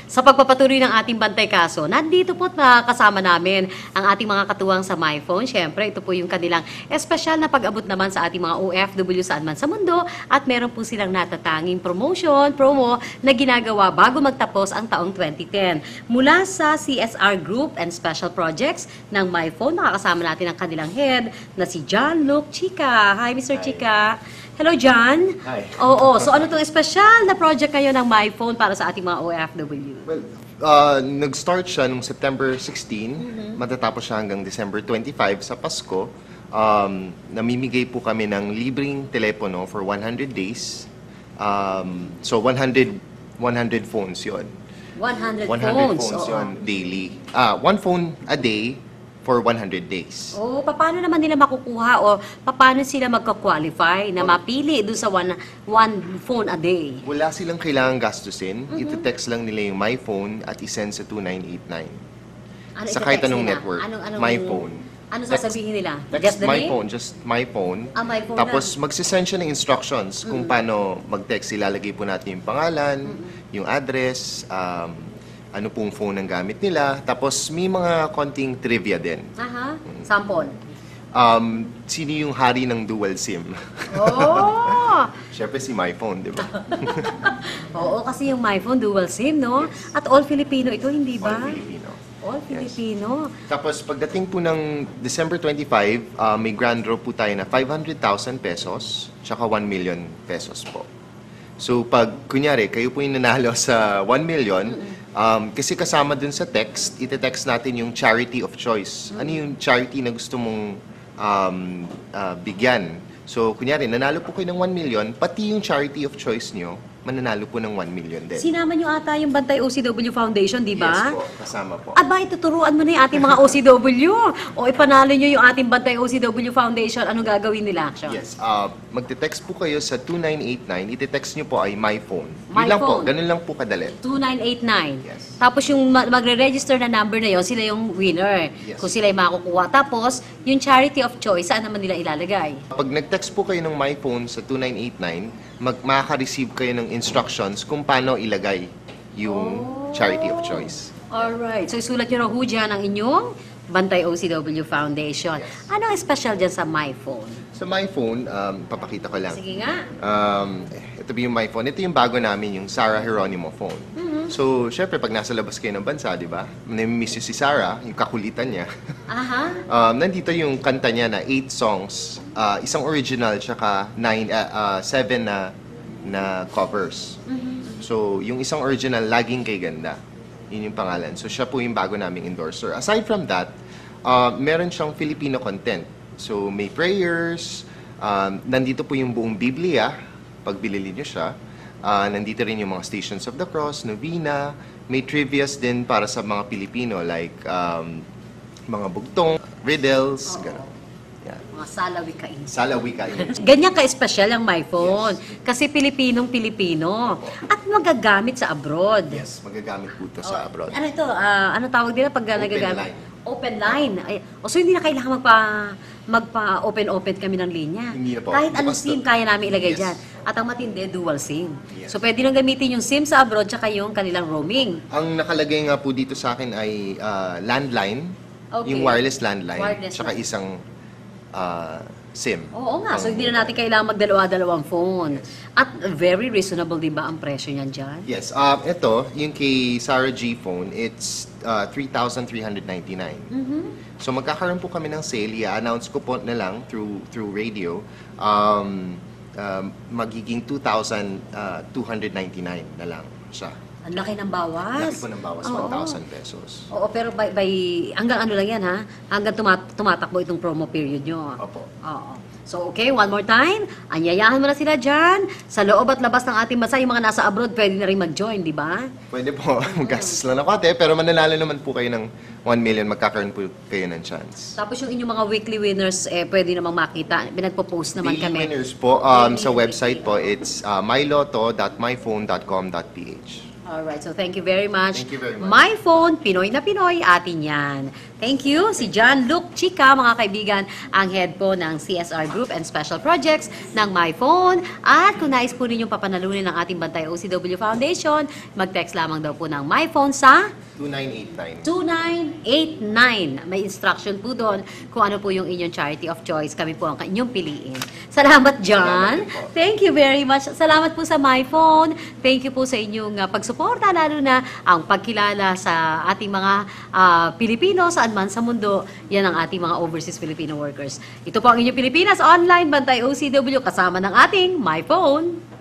Sa pagpapatuloy ng ating bantay kaso, nandito po at kasama namin ang ating mga katuwang sa MyPhone. Siyempre, ito po yung kanilang espesyal na pag-abot naman sa ating mga OFW saan man sa mundo at meron po silang natatanging promo na ginagawa bago magtapos ang taong 2010. Mula sa CSR Group and Special Projects ng MyPhone, nakakasama natin ang kanilang head na si John Luke Chica. Hi, Mr. Chica. Hello, John. Hi. Oo. So, ano itong espesyal na project kayo ng MyPhone para sa ating mga OFW? Well, nag-start siya noong September 16, matatapos siya hanggang December 25 sa Pasko. Namimigay po kami ng libreng telepono for 100 days. So, 100 phones yon. 100 100 phones. phones Oo. yon daily. One phone a day for 100 days. Oh, paano naman nila makukuha o paano sila magka-qualify na mapili doon sa one phone a day? Wala silang kailangang gastusin. Iti-text lang nila yung My Phone at isend sa 2989. Ano Sa kahit ite-text anong nila? network. Anong My Phone. Ano sasabihin nila? Text Just the My name? Phone, just My Phone. My Phone Tapos magsisend siya ng instructions kung paano mag-text. Ilalagay po natin yung pangalan, yung address, ano pong phone ang gamit nila. Tapos may mga konting trivia din. Aha. Sample. Sino yung hari ng dual SIM? Oh! Siyempre si My Phone, di ba? Oo, kasi yung MyPhone dual SIM, no? At all Filipino ito, hindi ba? All Filipino. All Filipino. Tapos pagdating po ng December 25, may grand draw po tayo na 500,000 pesos tsaka 1 million pesos po. So pag kunyari kayo po yung nanalo sa 1 million, kasi kasama dun sa text, ite-text natin yung charity of choice. Ano yung charity na gusto mong bigyan? So kunyari nanalo po kayo ng 1 million, pati yung charity of choice nyo, mananalo po ng 1 million din. Sinama nyo ata yung Bantay OCW Foundation, di ba? Yes po, kasama po. Aba, ituturuan mo na yung ating mga OCW. O ipanalo nyo yung ating Bantay OCW Foundation. Anong gagawin nila, Action? Yes. Magte-text po kayo sa 2989. Ite-text nyo po ay My Phone. My Yun lang po. Phone. Ganun lang po kadali. 2989. Yes. Tapos yung magre-register na number na yon, sila yung winner. Yes. Kung sila yung makukuha. Tapos, yung charity of choice, saan naman nila ilalagay? Pag nag-text po kayo ng My Phone sa 2989, makaka-receive kayo ng instructions kung paano ilagay yung charity of choice. Alright. So, isulat nyo raw ho dyan ang inyong Bantay OCW Foundation. Ano ang special dyan sa My Phone? Sa My Phone, papakita ko lang. Sige nga. Ito yung My Phone. Ito yung bago namin, yung Sarah Geronimo phone. So, syempre, pag nasa labas kayo ng bansa, di ba? Nami-miss si Sarah, yung kakulitan niya. Aha. Nandito yung kanta niya na 8 songs, isang original, tsaka 7 na covers. So, yung isang original, Laging Kay Ganda. Yun yung pangalan. So, siya po yung bago naming endorser. Aside from that, meron siyang Filipino content. So, may prayers, nandito po yung buong Biblia, pag bilili niyo siya. Nandito rin yung mga Stations of the Cross, Novena. May trivias din para sa mga Pilipino, like mga bugtong, riddles, gano'n. Yeah. Mga salawikain. Salawika yun. Ganyan ka-espesyal ang My Phone. Kasi Pilipinong-Pilipino. At magagamit sa abroad. Yes, magagamit po ito sa abroad. Ano ito? Ano tawag nila pag nagagamit? line. Open line. Ay, so hindi na kailangan magpa-open kami ng linya. Hindi na po. Kahit anong Basta- SIM kaya namin ilagay Yes. dyan. At ang matindi, dual SIM. Yes. So pwede nang gamitin yung SIM sa abroad tsaka yung kanilang roaming. Ang nakalagay nga po dito sa akin ay landline, Okay. yung wireless landline, Wireless tsaka line. isang SIM. Oo nga. So hindi na natin kailangan magdalawa-dalawang phone. At very reasonable din ba ang presyo niyan dyan? Yes, ito, yung kay Sarah G phone, it's 3,399. So magkakaroon po kami ng sale, i-announce ko po na lang through radio. Magiging 2,299 na lang siya. Ang laki ng bawas. Laki po ng bawas, Oo. 1,000 pesos. Oo, pero by hanggang ano lang yan ha? Hanggang tumatakbo itong promo period nyo. Opo. Oo. So, okay, one more time. Anyayahan mo na sila dyan. Sa loob at labas ng ating bansa, yung mga nasa abroad, pwede na rin mag-join, di ba? Pwede po, gastos lang ako ate, pero mananalo naman po kayo ng 1 million, magkakaroon po kayo ng chance. Tapos yung inyong mga weekly winners, pwede namang makita. Pinagpo-post naman Daily kami. winners po, sa website po, it's myloto.myphone.com.ph. Alright, so thank you very much. Thank you very much. My Phone, Pinoy na Pinoy, atin yan. Thank you. Si John Luke Chica, mga kaibigan, ang head po ng CSR Group and Special Projects ng MyPhone. At kung nais po ninyong papanalunin ng ating Bantay OCW Foundation, mag-text lamang daw po ng MyPhone sa 2989. 2989. May instruction po doon kung ano po yung inyong charity of choice. Kami po ang inyong piliin. Salamat, John. Salamat po. Thank you very much. Salamat po sa MyPhone. Thank you po sa inyong pagsuporta, lalo na ang pagkilala sa ating mga Pilipino saan man sa mundo. Yan ang ating mga overseas Filipino workers. Ito po ang inyong Pilipinas Online Bantay OCW kasama ng ating MyPhone.